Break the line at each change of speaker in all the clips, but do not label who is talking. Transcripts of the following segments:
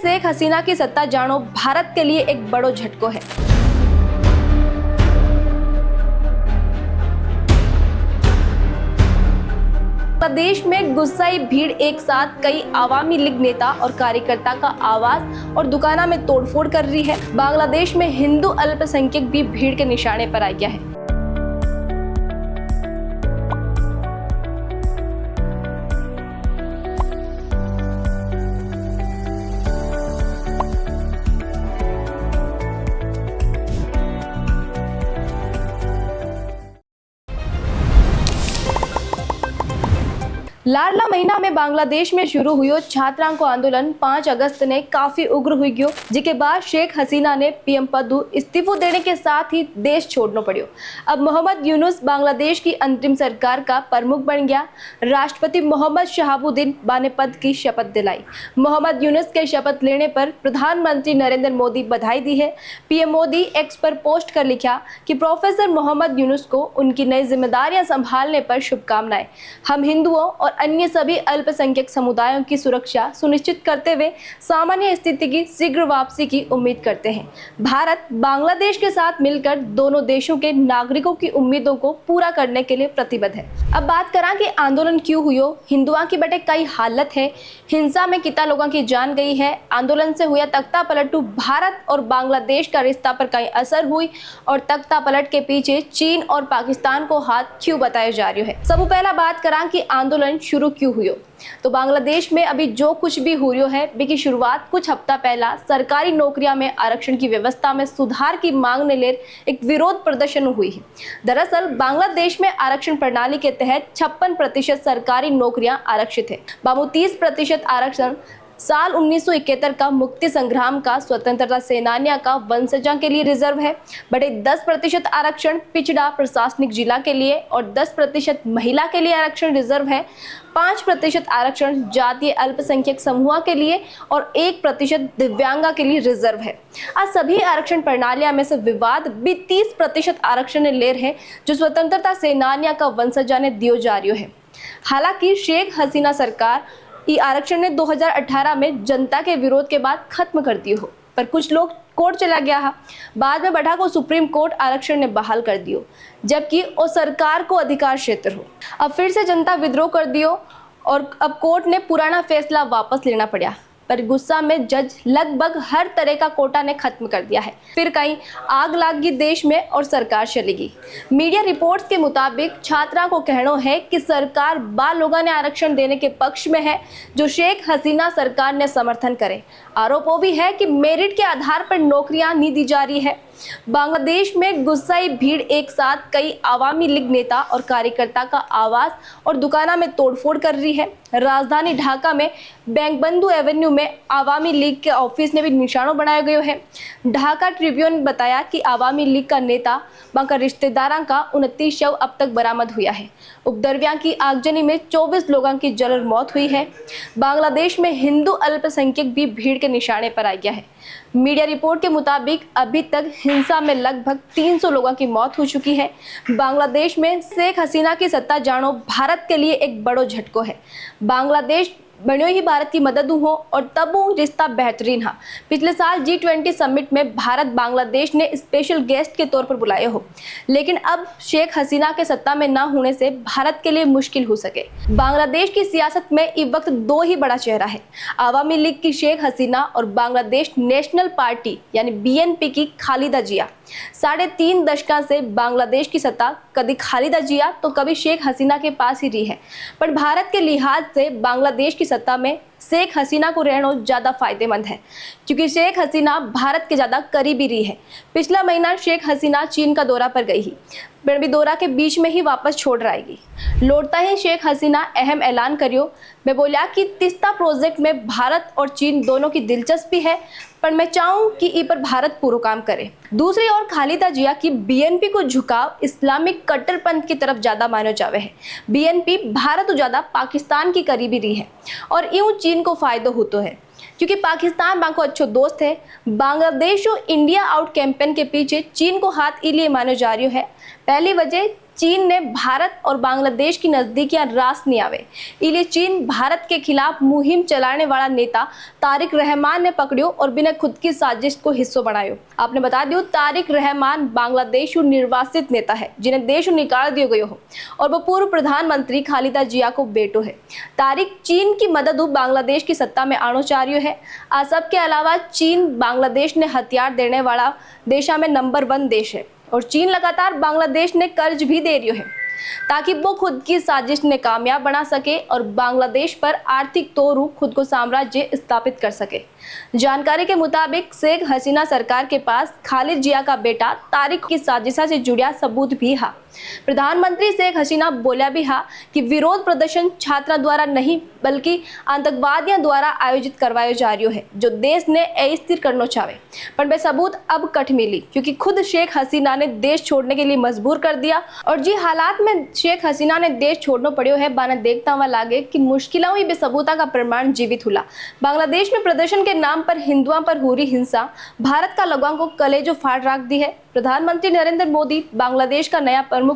शेख हसीना की सत्ता जानो भारत के लिए एक बड़ो झटको है। प्रदेश में गुस्साई भीड़ एक साथ कई आवामी लीग नेता और कार्यकर्ता का आवास और दुकाना में तोड़फोड़ कर रही है। बांग्लादेश में हिंदू अल्पसंख्यक भी भीड़ के निशाने पर आ गया है। लाडला महीना में बांग्लादेश में शुरू हुई छात्रांको आंदोलन 5 अगस्त ने काफी उग्र हुई गयो, जिसके बाद शेख हसीना ने पीएम पदु इस्तीफो देने के साथ ही देश छोड़ना पड़ियो। अब मोहम्मद यूनुस बांग्लादेश की अंतरिम सरकार का प्रमुख बन गया। राष्ट्रपति मोहम्मद शहाबुद्दीन ने पद की शपथ दिलाई। मोहम्मद यूनुस के शपथ लेने पर प्रधानमंत्री नरेंद्र मोदी बधाई दी है। पीएम मोदी एक्स पर पोस्ट कर लिखा कि प्रोफेसर मोहम्मद यूनुस को उनकी नई जिम्मेदारियां संभालने पर शुभकामनाएं। हम हिंदुओं और अन्य सभी अल्पसंख्यक समुदायों की सुरक्षा सुनिश्चित करते हुए सामान्य स्थिति की शीघ्र वापसी की उम्मीद करते हैं। भारत बांग्लादेश के साथ मिलकर दोनों देशों के नागरिकों की उम्मीदों को पूरा करने के लिए प्रतिबद्ध है। अब बात करा कि आंदोलन क्यों हुई। हिंदुओं की बटे कई हालत है, हिंसा में कितना लोगों की जान गई है। आंदोलन से हुआ तख्ता पलटू भारत और बांग्लादेश का रिश्ता पर कई असर हुई और तख्ता पलट के पीछे चीन और पाकिस्तान को हाथ क्यों बताया जा रहा है। सबसे पहला बात करा कि आंदोलन शुरू क्यों हुई। तो बांग्लादेश में अभी जो कुछ भी हो रही है की शुरुआत कुछ हफ्ता पहला सरकारी नौकरियां में आरक्षण की व्यवस्था में सुधार की मांग ने ले एक विरोध प्रदर्शन हुई है। दरअसल बांग्लादेश में आरक्षण प्रणाली के तहत 56% सरकारी नौकरियां आरक्षित है। 30% आरक्षण साल 1971 का मुक्ति संग्राम का स्वतंत्रता सेनानियों का वंशजा के लिए रिजर्व है। बटे 10% आरक्षण पिछड़ा प्रशासनिक जिला के लिए और 10% महिला के लिए आरक्षण रिजर्व है। 5% आरक्षण जातीय अल्पसंख्यक समूह के लिए और 1% दिव्यांगा के लिए रिजर्व है। आज सभी आरक्षण प्रणालियों में से विवाद भी 30% आरक्षण ने ले रहे जो स्वतंत्रता सेनानियों का वंशजा ने दियो जा रही है। हालांकि शेख हसीना सरकार ये आरक्षण ने 2018 में जनता के विरोध के बाद खत्म कर दियो हो, पर कुछ लोग कोर्ट चला गया है। बाद में बढ़ा को सुप्रीम कोर्ट आरक्षण ने बहाल कर दियो, जबकि वो सरकार को अधिकार क्षेत्र हो। अब फिर से जनता विद्रोह कर दियो और अब कोर्ट ने पुराना फैसला वापस लेना पड़ा। पर गुस्सा में जज लगभग हर तरह का कोटा ने खत्म कर दिया है। फिर कहीं आग लागी देश में और सरकार चलेगी। मीडिया रिपोर्ट्स के मुताबिक छात्रा को कहना है कि सरकार बाल लोगों ने आरक्षण देने के पक्ष में है, जो शेख हसीना सरकार ने समर्थन करे। आरोप भी है कि मेरिट के आधार पर नौकरियां नहीं दी जा रही है। बांग्लादेश में गुस्साई भीड़ एक साथ कई आवामी लीग नेता और कार्यकर्ता का आवास और दुकाना में तोड़फोड़ कर रही है। राजधानी ढाका में बैंगबंधु एवेन्यू में आवामी लीग के ऑफिस ने भी निशानों बनाए गए हैं। ढाका ट्रिब्यून ने बताया कि आवामी लीग का नेता बांका रिश्तेदारों का 29 शव अब तक बरामद हुआ है। उपद्रवियों की आगजनी में 24 लोगों की जलर मौत हुई है। बांग्लादेश में हिंदू अल्पसंख्यक भी भीड़ के निशाने पर आ गया है। मीडिया रिपोर्ट के मुताबिक अभी तक हिंसा में लगभग 300 लोगों की मौत हो चुकी है। बांग्लादेश में शेख हसीना की सत्ता जानो भारत के लिए एक बड़ो झटको है। बांग्लादेश बनियो ही भारत की मदद हो और तब रिश्ता बेहतरीन हा। पिछले साल G20 समिट में भारत बांग्लादेश ने स्पेशल गेस्ट के तौर पर बुलाए हो, लेकिन अब शेख हसीना के सत्ता में ना होने से भारत के लिए मुश्किल हो सके। बांग्लादेश की सियासत में इस वक्त दो ही बड़ा चेहरा है, आवामी लीग की शेख हसीना और बांग्लादेश नेशनल पार्टी यानी BNP की खालिदा जिया। 3.5 दशक से बांग्लादेश की सत्ता कभी खालिदा जिया तो कभी शेख हसीना के पास ही रही है, पर भारत के लिहाज से बांग्लादेश की सत्ता में शेख हसीना को रहना ज़्यादा फायदेमंद है, क्योंकि शेख हसीना भारत के ज़्यादा करीबी रही है। पिछला महीना शेख हसीना चीन का दौरा पर गई ही, भी दौरा के बीच में ही वापस छोड़ आएगी। लौटता ही शेख हसीना अहम ऐलान करियो। मैं बोला कि तीस्ता प्रोजेक्ट में भारत और चीन दोनों की दिलचस्पी है, पर मैं चाहूँ कि इस पर भारत पूरा काम करे। दूसरी ओर खालिदा जिया की BNP को झुकाव इस्लामिक कट्टरपंथ की तरफ ज़्यादा मानो जावे है। BNP भारत ज़्यादा पाकिस्तान की करीबी रही है और यूँ चीन को फायदा होता है, क्योंकि पाकिस्तान बांको अच्छो दोस्त है। बांग्लादेश और इंडिया आउट कैंपेन के पीछे चीन को हाथ इसलिए मानो जा रही है। पहली वजह चीन ने भारत और बांग्लादेश की नजदीकियां रास नहीं आवे, इसलिए चीन भारत के खिलाफ मुहिम चलाने वाला नेता तारिक रहमान ने पकड़ियो और बिना खुद की साजिश को हिस्सों बनायो। आपने बता दियो तारिक रहमान बांग्लादेश निर्वासित नेता है जिन्हें देश निकाल दियो गयो हो और वो पूर्व प्रधानमंत्री खालिदा जिया को बेटो है। तारिक चीन की मदद बांग्लादेश की सत्ता में आनो चाह रही है। आ सब के अलावा चीन बांग्लादेश ने हथियार देने वाला देशा में नंबर 1 देश है और चीन लगातार बांग्लादेश ने कर्ज भी दे रही है ताकि वो खुद की साजिश ने कामयाब बना सके और बांग्लादेश पर आर्थिक तौर खुद को साम्राज्य स्थापित कर सके। जानकारी के मुताबिक शेख हसीना सरकार के पास खालिद जिया का बेटा तारिक की साजिशा से जुड़ा सबूत भी है। प्रधानमंत्री शेख हसीना बोला भी है कि विरोध प्रदर्शन छात्रा द्वारा नहीं बल्कि आतंकवादियों द्वारा आयोजित करवायो जा रही है जो देश ने अस्थिर करना चाहे, पर वे सबूत अब कट मिली क्योंकि खुद शेख हसीना ने देश छोड़ने के लिए मजबूर कर दिया। और जी हालात में शेख हसीना ने देश छोड़ना पड़ियो है बाना देखता हुआ लागे कि मुश्किलों ही बेसबूता का प्रमाण जीवित हुआ। बांग्लादेश में प्रदर्शन के नाम पर हिंदुओं पर हो रही हिंसा भारत का लोगों को कलेजो फाड़ रख दी है। प्रधानमंत्री नरेंद्र मोदी बांग्लादेश का नया प्रमुख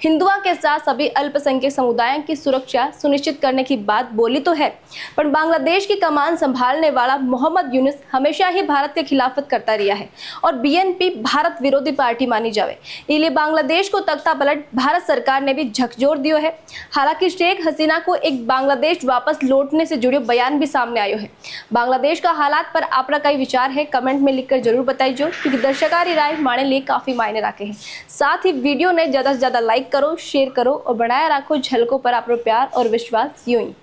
हिंदुओं के साथ सभी अल्पसंख्यक समुदायों की सुरक्षा सुनिश्चित करने की बात बोली तो है, पर बांग्लादेश की कमान संभालने वाला मोहम्मद यूनुस हमेशा ही भारत के खिलाफत करता रहा है और बीएनपी भारत विरोधी पार्टी मानी जावे, इसलिए बांग्लादेश को तख्ता पलट भारत सरकार ने भी झकझोर दियो है। हालांकि शेख हसीना को एक बांग्लादेश वापस लौटने से जुड़े बयान भी सामने आयो है। बांग्लादेश का हालात पर आपका कई विचार है, कमेंट में लिखकर जरूर बताइए क्योंकि दर्शकारी राय माने लिए काफी मायने रखे हैं। साथ ही वीडियो ने ज्यादा से ज्यादा लाइक करो, शेयर करो और बनाए रखो झलकों पर आपका प्यार और विश्वास यूं ही।